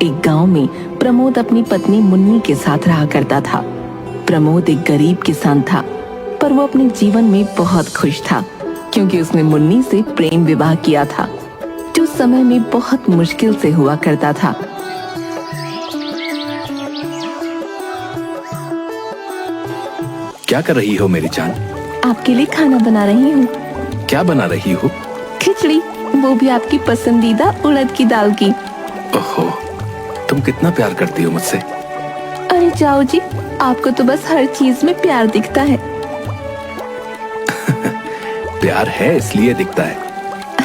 एक गांव में प्रमोद अपनी पत्नी मुन्नी के साथ रहा करता था। प्रमोद एक गरीब किसान था, पर वो अपने जीवन में बहुत खुश था क्योंकि उसने मुन्नी से प्रेम विवाह किया था, जो समय में बहुत मुश्किल से हुआ करता था। क्या कर रही हो मेरी जान? आपके लिए खाना बना रही हूँ। क्या बना रही हो? खिचड़ी, वो भी आपकी पसंदीदा उड़द की दाल की। ओहो, तुम कितना प्यार करती हो मुझसे। अरे जाओ जी, आपको तो बस हर चीज में प्यार दिखता है। प्यार है इसलिए दिखता है।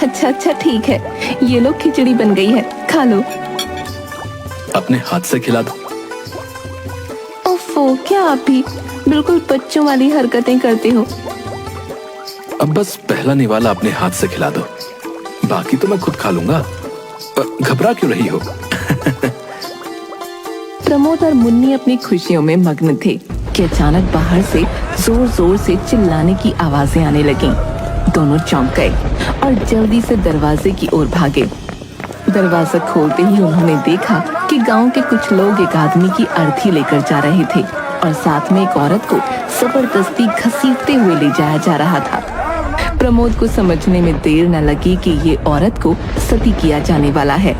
अच्छा ठीक है, ये लो खिचड़ी बन गई है, खा लो। अपने हाथ से खिला दो। ओफो, क्या आप भी बिल्कुल बच्चों वाली हरकतें करते हो। अब बस पहला निवाला अपने हाथ से खिला दो, बाकी तो मैं खुद खा लूंगा। घबरा क्यों रही हो? प्रमोद और मुन्नी अपनी खुशियों में मग्न थे कि अचानक बाहर से जोर जोर से चिल्लाने की आवाजें आने लगीं। दोनों चौंक गए और जल्दी से दरवाजे की ओर भागे। दरवाजा खोलते ही उन्होंने देखा कि गांव के कुछ लोग एक आदमी की अर्थी लेकर जा रहे थे और साथ में एक औरत को जबरदस्ती घसीटते हुए ले जाया जा रहा था। प्रमोद को समझने में देर न लगी कि ये औरत को सती किया जाने वाला है।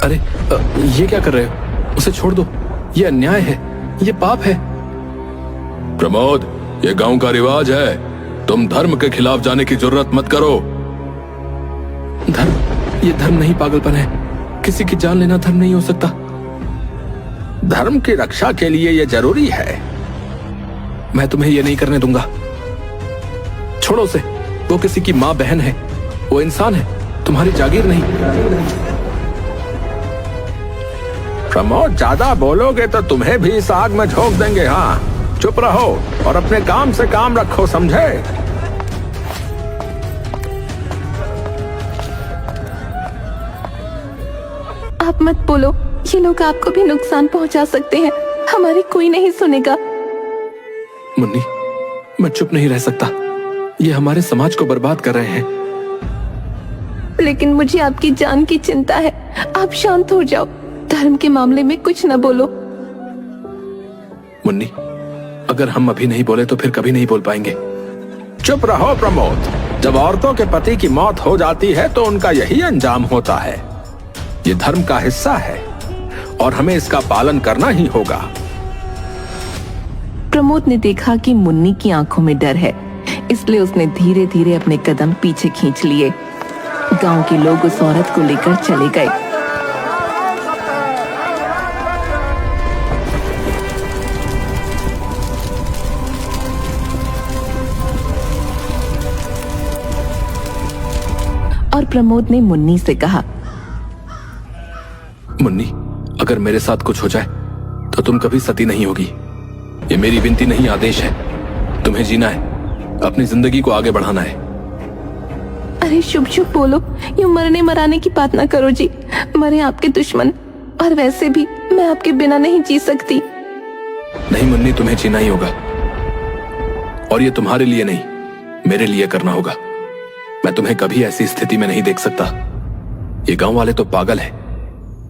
अरे ये क्या कर रहे हो? उसे छोड़ दो, ये अन्याय है, ये पाप है। प्रमोद, ये गांव का रिवाज है, तुम धर्म के खिलाफ जाने की जरूरत मत करो। धर्म? ये धर्म नहीं, पागलपन है। किसी की जान लेना धर्म नहीं हो सकता। धर्म की रक्षा के लिए ये जरूरी है। मैं तुम्हें ये नहीं करने दूंगा। छोड़ो उसे, वो किसी की माँ बहन है, वो इंसान है, तुम्हारी जागीर नहीं। प्रमोद, ज्यादा बोलोगे तो तुम्हें भी इस आग में झोंक देंगे। हाँ, चुप रहो और अपने काम से काम रखो, समझे? आप मत बोलो, ये लोग आपको भी नुकसान पहुंचा सकते हैं, हमारी कोई नहीं सुनेगा। मुन्नी, मैं चुप नहीं रह सकता। ये हमारे समाज को बर्बाद कर रहे हैं। लेकिन मुझे आपकी जान की चिंता है, आप शांत हो जाओ। धर्म के मामले में कुछ न बोलो। मुन्नी, अगर हम अभी नहीं बोले तो फिर कभी नहीं बोल पाएंगे। चुप रहो प्रमोद। जब औरतों के पति की मौत हो जाती है तो उनका यही अंजाम होता है। ये धर्म का हिस्सा है और हमें इसका पालन करना ही होगा। प्रमोद ने देखा कि मुन्नी की आंखों में डर है, इसलिए उसने धीरे धीरे अपने कदम पीछे खींच लिए। गांव के लोग उस औरत को लेकर चले गए। और प्रमोद ने मुन्नी से कहा, मुन्नी, अगर मेरे साथ कुछ हो जाए तो तुम कभी सती नहीं होगी। ये मेरी विनती नहीं, आदेश है। तुम्हें जीना है, अपनी जिंदगी को आगे बढ़ाना है। अरे शुभ शुभ बोलो, यूं मरने मराने की बात ना करो जी। मरे आपके दुश्मन, और वैसे भी मैं आपके बिना नहीं जी सकती। नहीं मुन्नी, तुम्हें जीना ही होगा, और ये तुम्हारे लिए नहीं, मेरे लिए करना होगा। मैं तुम्हें कभी ऐसी स्थिति में नहीं देख सकता। ये गांव वाले तो पागल है,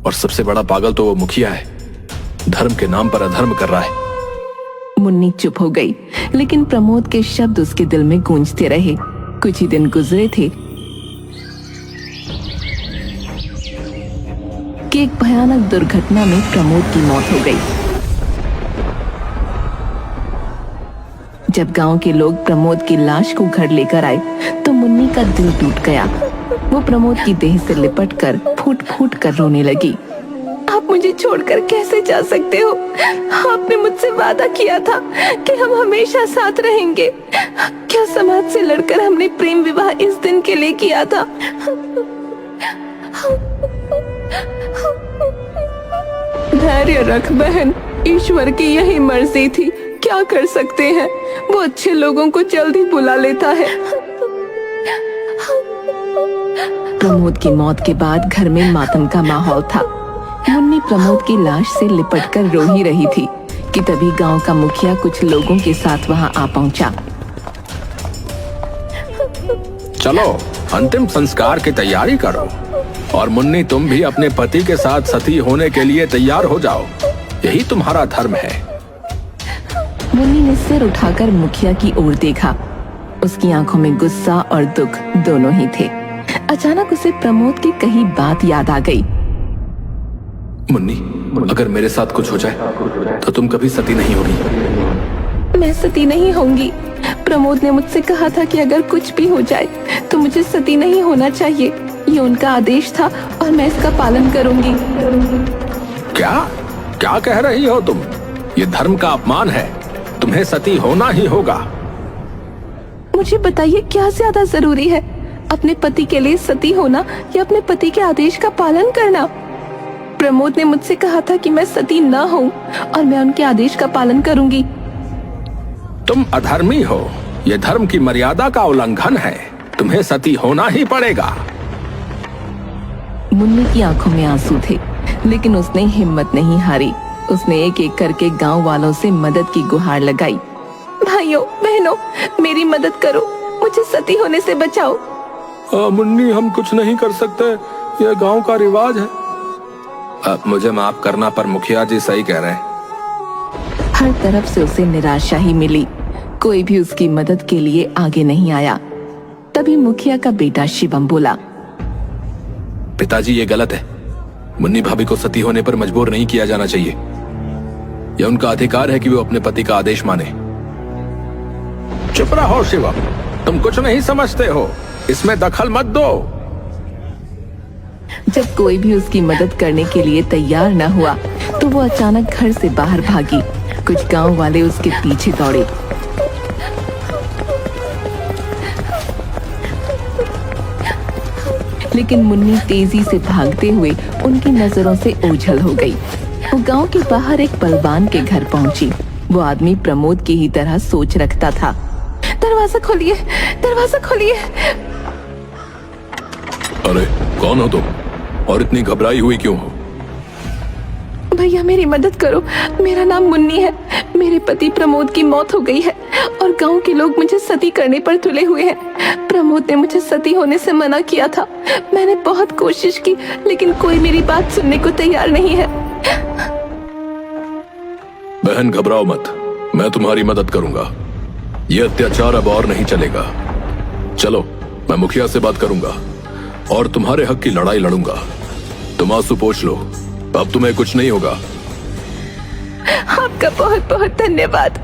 और सबसे बड़ा पागल तो वो मुखिया है, धर्म के नाम पर अधर्म कर रहा है। मुन्नी चुप हो गई, लेकिन प्रमोद के शब्द उसके दिल में गूंजते रहे। कुछ ही दिन गुजरे थे कि एक भयानक दुर्घटना में प्रमोद की मौत हो गई। जब गांव के लोग प्रमोद की लाश को घर लेकर आए तो मुन्नी का दिल टूट गया। वो प्रमोद की देह से लिपटकर फूट फूट कर रोने लगी। आप मुझे छोड़कर कैसे जा सकते हो? आपने मुझसे वादा किया था कि हम हमेशा साथ रहेंगे। क्या समाज से लड़कर हमने प्रेम विवाह इस दिन के लिए किया था? धैर्य रख बहन, ईश्वर की यही मर्जी थी, क्या कर सकते हैं। वो अच्छे लोगों को जल्दी बुला लेता है। प्रमोद की मौत के बाद घर में मातम का माहौल था। मुन्नी प्रमोद की लाश से लिपटकर रो ही रही थी कि तभी गांव का मुखिया कुछ लोगों के साथ वहां आ पहुंचा। चलो अंतिम संस्कार की तैयारी करो। और मुन्नी तुम भी अपने पति के साथ सती होने के लिए तैयार हो जाओ, यही तुम्हारा धर्म है। मुन्नी ने सिर उठाकर मुखिया की ओर देखा। उसकी आंखों में गुस्सा और दुख दोनों ही थे। अचानक उसे प्रमोद की कही बात याद आ गई। मुन्नी, अगर मेरे साथ कुछ हो जाए तो तुम कभी सती नहीं होगी। मैं सती नहीं होंगी। प्रमोद ने मुझसे कहा था कि अगर कुछ भी हो जाए तो मुझे सती नहीं होना चाहिए। ये उनका आदेश था और मैं इसका पालन करूंगी। क्या क्या कह रही हो तुम? ये धर्म का अपमान है, तुम्हें सती होना ही होगा। मुझे बताइए क्या ज्यादा जरूरी है, अपने पति के लिए सती होना या अपने पति के आदेश का पालन करना? प्रमोद ने मुझसे कहा था कि मैं सती न हूँ और मैं उनके आदेश का पालन करूंगी। तुम अधर्मी हो, ये धर्म की मर्यादा का उल्लंघन है, तुम्हें सती होना ही पड़ेगा। मुन्नी की आंखों में आंसू थे, लेकिन उसने हिम्मत नहीं हारी। उसने एक एक करके गांव वालों से मदद की गुहार लगाई। भाइयों बहनों, मेरी मदद करो, मुझे सती होने से बचाओ। मुन्नी, हम कुछ नहीं कर सकते, यह गांव का रिवाज है। मुझे माफ करना, पर मुखिया जी सही कह रहे हैं। हर तरफ से उसे निराशा ही मिली। कोई भी उसकी मदद के लिए आगे नहीं आया। तभी मुखिया का बेटा शिवम बोला, पिताजी ये गलत है। मुन्नी भाभी को सती होने पर मजबूर नहीं किया जाना चाहिए। यह उनका अधिकार है कि वो अपने पति का आदेश माने। चुप रहो शिवम, तुम कुछ नहीं समझते हो, इसमें दखल मत दो। जब कोई भी उसकी मदद करने के लिए तैयार न हुआ तो वो अचानक घर से बाहर भागी। कुछ गांव वाले उसके पीछे दौड़े। लेकिन मुन्नी तेजी से भागते हुए उनकी नजरों से ओझल हो गई। वो गांव के बाहर एक बलवान के घर पहुंची। वो आदमी प्रमोद की ही तरह सोच रखता था। दरवाजा खोलिए, दरवाजा खोलिए। अरे कौन हो तुम और इतनी घबराई हुई क्यों हो? भैया मेरी मदद करो, मेरा नाम मुन्नी है। मेरे पति प्रमोद की मौत हो गई है और गांव के लोग मुझे सती करने पर तुले हुए हैं। प्रमोद ने मुझे सती होने से मना किया था। मैंने बहुत कोशिश की, लेकिन कोई मेरी बात सुनने को तैयार नहीं है। बहन घबराओ मत, मैं तुम्हारी मदद करूंगा। ये अत्याचार अब और नहीं चलेगा। चलो, मैं मुखिया से बात करूंगा और तुम्हारे हक की लड़ाई लड़ूंगा। तुम आंसू पोंछ लो, अब तुम्हें कुछ नहीं होगा। आपका बहुत बहुत धन्यवाद।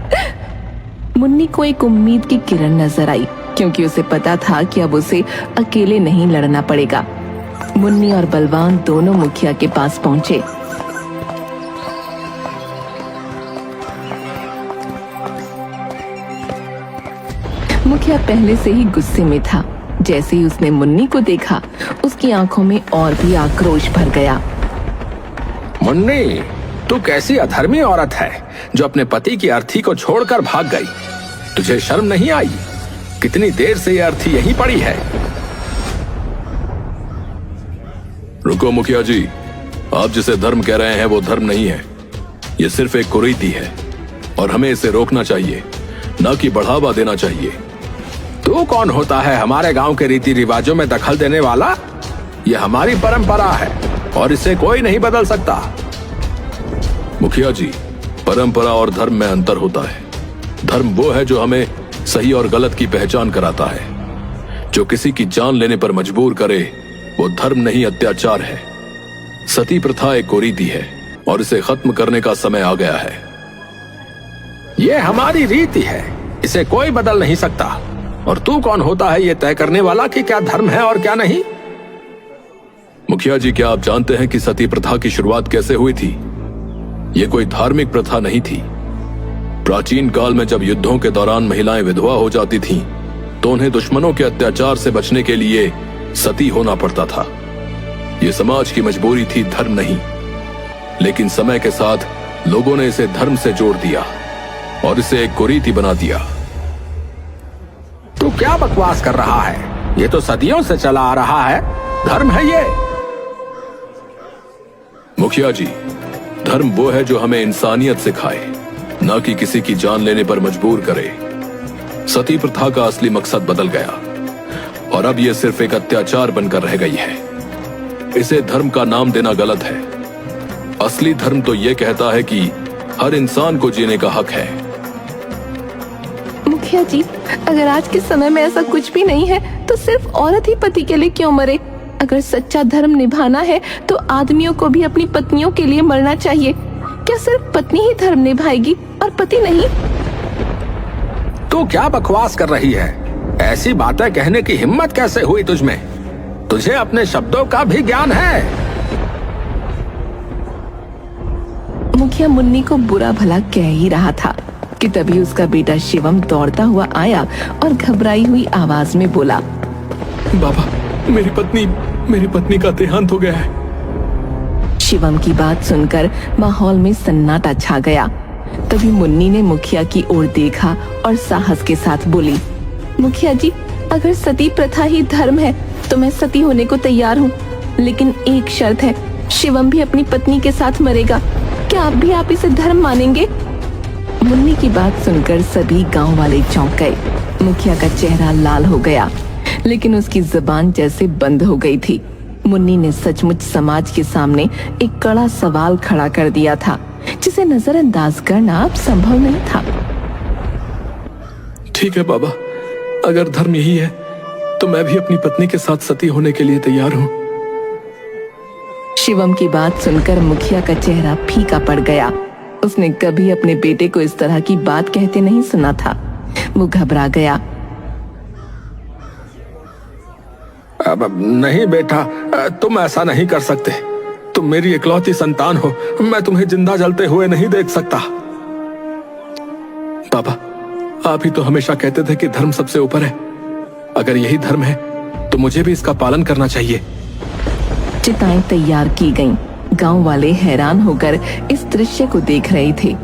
मुन्नी को एक उम्मीद की किरण नजर आई, क्योंकि उसे पता था कि अब उसे अकेले नहीं लड़ना पड़ेगा। मुन्नी और बलवान दोनों मुखिया के पास पहुंचे। मुखिया पहले से ही गुस्से में था। जैसे ही उसने मुन्नी को देखा, उसकी आंखों में और भी आक्रोश भर गया। मुन्नी, तू कैसी अधर्मी औरत है जो अपने पति की अर्थी को छोड़कर भाग गई। तुझे शर्म नहीं आई? कितनी देर से यह अर्थी यहीं पड़ी है। रुको मुखिया जी, आप जिसे धर्म कह रहे हैं वो धर्म नहीं है। ये सिर्फ एक कुरीति है और हमें इसे रोकना चाहिए, न कि बढ़ावा देना चाहिए। तू कौन होता है हमारे गांव के रीति रिवाजों में दखल देने वाला? यह हमारी परंपरा है और इसे कोई नहीं बदल सकता। मुखिया जी, परंपरा और धर्म में अंतर होता है। धर्म वो है जो हमें सही और गलत की पहचान कराता है। जो किसी की जान लेने पर मजबूर करे वो धर्म नहीं, अत्याचार है। सती प्रथा एक कुरीति है और इसे खत्म करने का समय आ गया है। ये हमारी रीति है, इसे कोई बदल नहीं सकता। और तू कौन होता है ये तय करने वाला कि क्या धर्म है और क्या नहीं? मुखिया जी, क्या आप जानते हैं कि सती प्रथा की शुरुआत कैसे हुई थी? ये कोई धार्मिक प्रथा नहीं थी। प्राचीन काल में जब युद्धों के दौरान महिलाएं विधवा हो जाती थीं, तो उन्हें दुश्मनों के अत्याचार से बचने के लिए सती होना पड़ता था। ये समाज की मजबूरी थी, धर्म नहीं। लेकिन समय के साथ लोगों ने इसे धर्म से जोड़ दिया और इसे एक कुरीति बना दिया। तू क्या बकवास कर रहा है? ये तो सदियों से चला आ रहा है। धर्म है ये? मुखिया जी, धर्म वो है जो हमें इंसानियत सिखाए, न कि किसी की जान लेने पर मजबूर करे। सती प्रथा का असली मकसद बदल गया और अब यह सिर्फ एक अत्याचार बनकर रह गई है। इसे धर्म का नाम देना गलत है। असली धर्म तो ये कहता है कि हर इंसान को जीने का हक है। मुखिया जी, अगर आज के समय में ऐसा कुछ भी नहीं है तो सिर्फ औरत ही पति के लिए क्यों मरे? अगर सच्चा धर्म निभाना है तो आदमियों को भी अपनी पत्नियों के लिए मरना चाहिए। क्या सिर्फ पत्नी ही धर्म निभाएगी और पति नहीं? तू क्या बकवास कर रही है? ऐसी बातें कहने की हिम्मत कैसे हुई तुझमें? तुझे अपने शब्दों का भी ज्ञान है? मुखिया मुन्नी को बुरा भला कह ही रहा था कि तभी उसका बेटा शिवम दौड़ता हुआ आया और घबराई हुई आवाज में बोला, बाबा, मेरी पत्नी का देहांत हो गया है। शिवम की बात सुनकर माहौल में सन्नाटा छा गया। तभी मुन्नी ने मुखिया की ओर देखा और साहस के साथ बोली, मुखिया जी, अगर सती प्रथा ही धर्म है तो मैं सती होने को तैयार हूँ, लेकिन एक शर्त है, शिवम भी अपनी पत्नी के साथ मरेगा। क्या आप इसे धर्म मानेंगे? मुन्नी की बात सुनकर सभी गांव वाले चौंक गए। मुखिया का चेहरा लाल हो गया, लेकिन उसकी जुबान जैसे बंद हो गई थी। मुन्नी ने सचमुच समाज के सामने एक कड़ा सवाल खड़ा कर दिया था, जिसे नजरअंदाज करना अब संभव नहीं था। ठीक है बाबा, अगर धर्म यही है तो मैं भी अपनी पत्नी के साथ सती होने के लिए तैयार हूँ। शिवम की बात सुनकर मुखिया का चेहरा फीका पड़ गया। उसने कभी अपने बेटे को इस तरह की बात कहते नहीं सुना था। वो घबरा गया। अब नहीं बेटा, तुम ऐसा नहीं कर सकते। तुम मेरी इकलौती संतान हो, मैं तुम्हें जिंदा जलते हुए नहीं देख सकता। बाबा, आप ही तो हमेशा कहते थे कि धर्म सबसे ऊपर है। अगर यही धर्म है तो मुझे भी इसका पालन करना चाहिए। चिताएं तैयार की गईं। गांव वाले हैरान होकर इस दृश्य को देख रहे थे,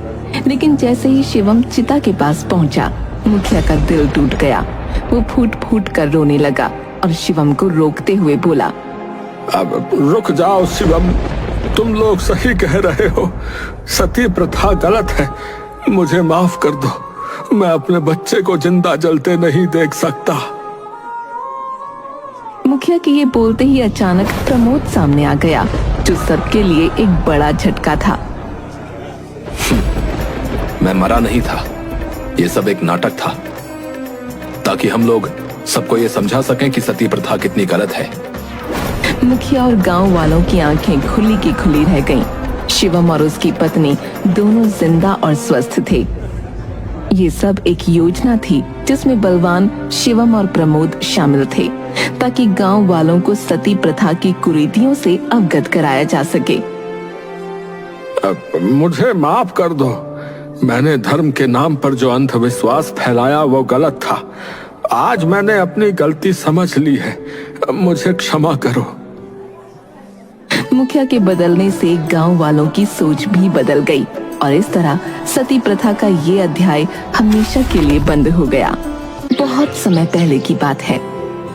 लेकिन जैसे ही शिवम चिता के पास पहुंचा, मुखिया का दिल टूट गया। वो फूट फूट कर रोने लगा और शिवम को रोकते हुए बोला, अब रुक जाओ शिवम, तुम लोग सही कह रहे हो। सती प्रथा गलत है, मुझे माफ कर दो। मैं अपने बच्चे को जिंदा जलते नहीं देख सकता। मुखिया के ये बोलते ही अचानक प्रमोद सामने आ गया, जो सबके लिए एक बड़ा झटका था। मैं मरा नहीं था, ये सब एक नाटक था, ताकि हम लोग सबको ये समझा सकें कि सती प्रथा कितनी गलत है। मुखिया और गांव वालों की आंखें खुली की खुली रह गईं। शिवम और उसकी पत्नी दोनों जिंदा और स्वस्थ थे। ये सब एक योजना थी जिसमें बलवान, शिवम और प्रमोद शामिल थे, ताकि गांव वालों को सती प्रथा की कुरीतियों से अवगत कराया जा सके। अब मुझे माफ कर दो। मैंने धर्म के नाम पर जो अंधविश्वास फैलाया वो गलत था। आज मैंने अपनी गलती समझ ली है, मुझे क्षमा करो। मुखिया के बदलने से गांव वालों की सोच भी बदल गई और इस तरह सती प्रथा का ये अध्याय हमेशा के लिए बंद हो गया। बहुत समय पहले की बात है।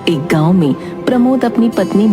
एक गांव में प्रमोद अपनी पत्नी